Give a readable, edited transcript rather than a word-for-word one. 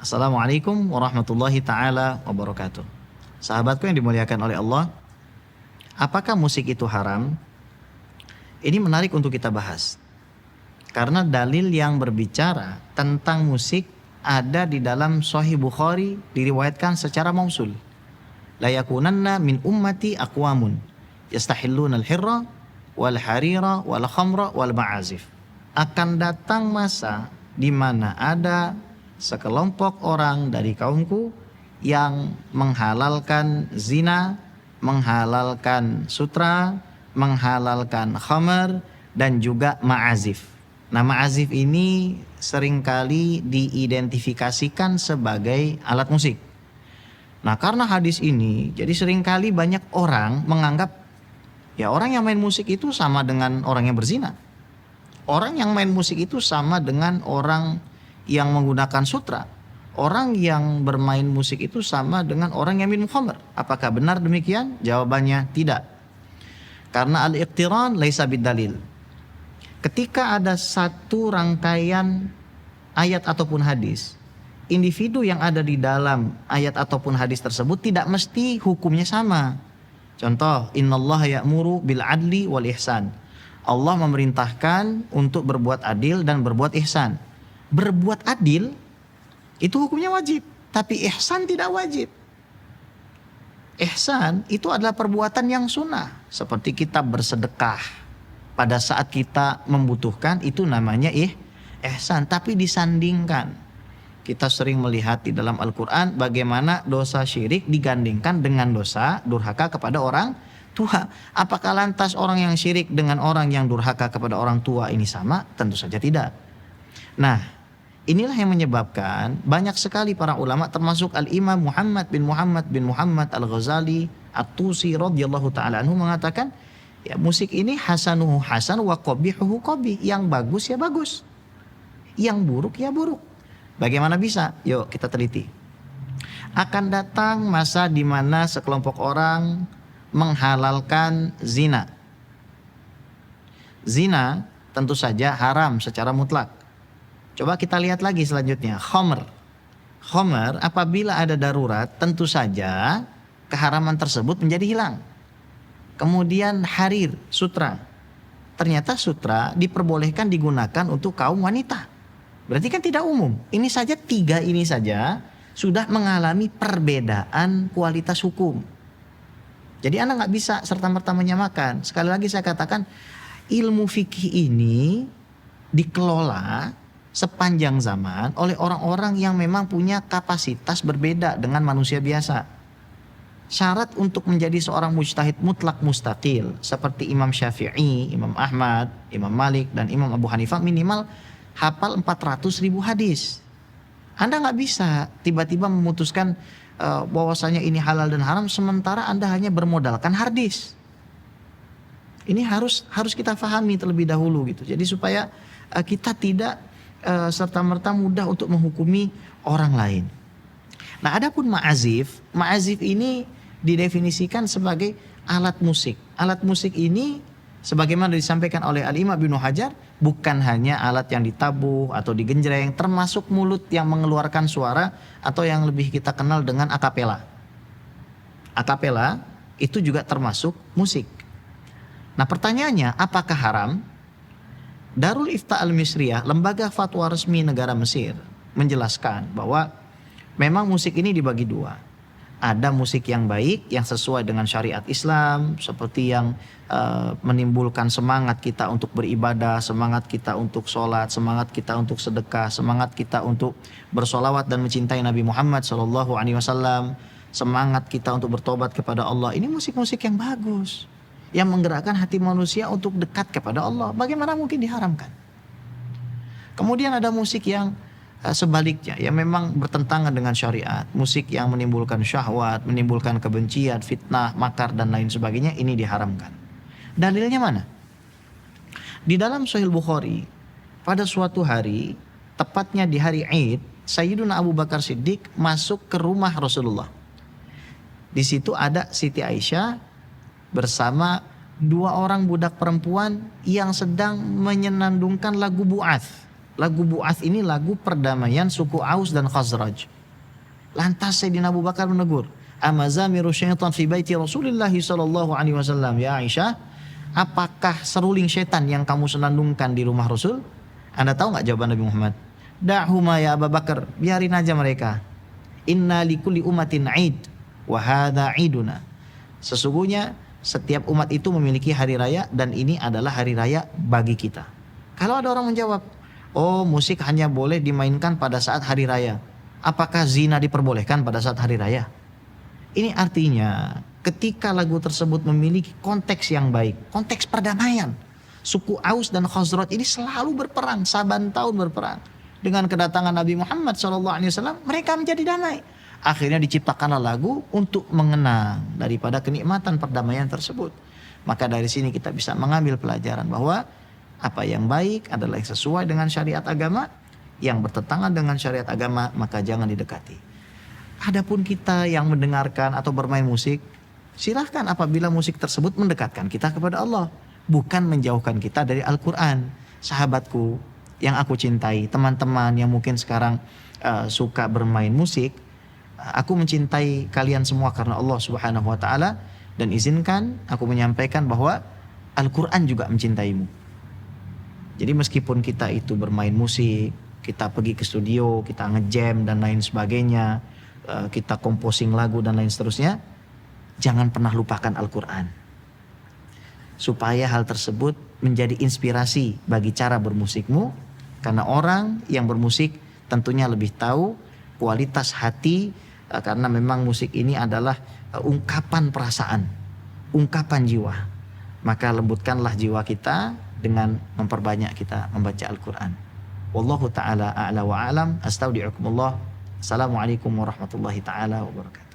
Assalamualaikum warahmatullahi taala wabarakatuh. Sahabatku yang dimuliakan oleh Allah, apakah musik itu haram? Ini menarik untuk kita bahas. Karena dalil yang berbicara tentang musik ada di dalam Sahih Bukhari, diriwayatkan secara mausul. La yakunanna min ummati aqwamun yastahilluna al-hirra wal harira wal khamra wal ma'azif. Akan datang masa di mana ada sekelompok orang dari kaumku yang menghalalkan zina, menghalalkan sutra, menghalalkan khamar, dan juga ma'azif. Nah, ma'azif ini seringkali diidentifikasikan sebagai alat musik. Nah, karena hadis ini, jadi seringkali banyak orang menganggap ya orang yang main musik itu sama dengan orang yang berzina. Orang yang main musik itu sama dengan orang yang menggunakan sutra. Orang yang bermain musik itu sama dengan orang yang minum khamr. Apakah benar demikian? Jawabannya tidak. Karena al-iqtiran laisa bidalil. Ketika ada satu rangkaian ayat ataupun hadis, individu yang ada di dalam ayat ataupun hadis tersebut tidak mesti hukumnya sama. Contoh, innallaha ya'muru bil adli wal ihsan. Allah memerintahkan untuk berbuat adil dan berbuat ihsan. Berbuat adil itu hukumnya wajib, tapi ihsan tidak wajib. Ihsan itu adalah perbuatan yang sunnah, seperti kita bersedekah pada saat kita membutuhkan, itu namanya ihsan. Tapi disandingkan, kita sering melihat di dalam Al-Quran bagaimana dosa syirik digandingkan dengan dosa durhaka kepada orang tua. Apakah lantas orang yang syirik dengan orang yang durhaka kepada orang tua ini sama? Tentu saja tidak. Nah, inilah yang menyebabkan banyak sekali para ulama termasuk Al-Imam Muhammad bin Muhammad Al-Ghazali At-Tusi radhiyallahu ta'ala anhu mengatakan, ya musik ini hasanuhu hasan wa qabihuhu qabih. Yang bagus ya bagus, yang buruk ya buruk. Bagaimana bisa? Yuk kita teliti. Akan datang masa di mana sekelompok orang menghalalkan zina. Zina tentu saja haram secara mutlak. Coba kita lihat lagi selanjutnya, khamr. Khamr apabila ada darurat tentu saja keharaman tersebut menjadi hilang. Kemudian harir, sutra. Ternyata sutra diperbolehkan digunakan untuk kaum wanita. Berarti kan tidak umum. Ini saja, tiga ini saja sudah mengalami perbedaan kualitas hukum. Jadi Anda nggak bisa serta-merta menyamakan. Sekali lagi saya katakan, ilmu fikih ini dikelola sepanjang zaman oleh orang-orang yang memang punya kapasitas berbeda dengan manusia biasa. Syarat untuk menjadi seorang mujtahid mutlak mustaqil seperti Imam Syafi'i, Imam Ahmad, Imam Malik, dan Imam Abu Hanifah minimal hafal 400.000 hadis. Anda nggak bisa tiba-tiba memutuskan bahwasanya ini halal dan haram sementara Anda hanya bermodalkan hadis. Ini harus kita fahami terlebih dahulu gitu. Jadi supaya kita tidak serta-merta mudah untuk menghukumi orang lain. Nah, adapun ma'azif ini didefinisikan sebagai alat musik. Alat musik ini sebagaimana disampaikan oleh Al-Imam Ibnu Hajar, bukan hanya alat yang ditabuh atau digenjreng, termasuk mulut yang mengeluarkan suara atau yang lebih kita kenal dengan akapela. Akapela itu juga termasuk musik. Nah, pertanyaannya, apakah haram? Darul Ifta Al-Misriyah, lembaga fatwa resmi negara Mesir, menjelaskan bahwa memang musik ini dibagi dua. Ada musik yang baik, yang sesuai dengan syariat Islam, seperti yang menimbulkan semangat kita untuk beribadah, semangat kita untuk sholat, semangat kita untuk sedekah, semangat kita untuk bersolawat dan mencintai Nabi Muhammad SAW, semangat kita untuk bertobat kepada Allah. Ini musik-musik yang bagus, yang menggerakkan hati manusia untuk dekat kepada Allah. Bagaimana mungkin diharamkan? Kemudian ada musik yang sebaliknya, yang memang bertentangan dengan syariat, musik yang menimbulkan syahwat, menimbulkan kebencian, fitnah, makar, dan lain sebagainya, ini diharamkan. Dalilnya mana? Di dalam Sahih Bukhari, pada suatu hari, tepatnya di hari Id, Sayyiduna Abu Bakar Siddiq masuk ke rumah Rasulullah. Di situ ada Siti Aisyah bersama dua orang budak perempuan yang sedang menyenandungkan lagu Bu'ath. Lagu Bu'ath ini lagu perdamaian suku Aus dan Khazraj. Lantas Sayyidina Abu Bakar menegur, "Amazamiru syaitan fi baiti Rasulillah sallallahu alaihi wasallam." Ya Aisyah, apakah seruling syaitan yang kamu senandungkan di rumah Rasul? Anda tahu nggak jawaban Nabi Muhammad? Da'huma ya Abu Bakar, biarin aja mereka. Inna likulli umatin 'id wa hadza 'iduna. Sesungguhnya setiap umat itu memiliki hari raya dan ini adalah hari raya bagi kita. Kalau ada orang menjawab, oh musik hanya boleh dimainkan pada saat hari raya. Apakah zina diperbolehkan pada saat hari raya? Ini artinya ketika lagu tersebut memiliki konteks yang baik, konteks perdamaian. Suku Aus dan Khazraj ini selalu berperang, saban tahun berperang. Dengan kedatangan Nabi Muhammad SAW, mereka menjadi damai. Akhirnya diciptakanlah lagu untuk mengenang daripada kenikmatan perdamaian tersebut. Maka dari sini kita bisa mengambil pelajaran bahwa apa yang baik adalah yang sesuai dengan syariat agama, yang bertentangan dengan syariat agama maka jangan didekati. Adapun kita yang mendengarkan atau bermain musik, silahkan apabila musik tersebut mendekatkan kita kepada Allah, bukan menjauhkan kita dari Al-Quran. Sahabatku yang aku cintai, teman-teman yang mungkin sekarang suka bermain musik, aku mencintai kalian semua karena Allah Subhanahu wa taala, dan izinkan aku menyampaikan bahwa Al-Quran juga mencintaimu. Jadi meskipun kita itu bermain musik, kita pergi ke studio, kita ngejam dan lain sebagainya, kita composing lagu dan lain seterusnya, jangan pernah lupakan Al-Quran. Supaya hal tersebut menjadi inspirasi bagi cara bermusikmu, karena orang yang bermusik tentunya lebih tahu kualitas hati, karena memang musik ini adalah ungkapan perasaan, ungkapan jiwa. Maka lembutkanlah jiwa kita dengan memperbanyak kita membaca Al-Quran. Wallahu ta'ala a'la wa a'lam. Astaudi'ukumullah. Assalamualaikum warahmatullahi ta'ala wabarakatuh.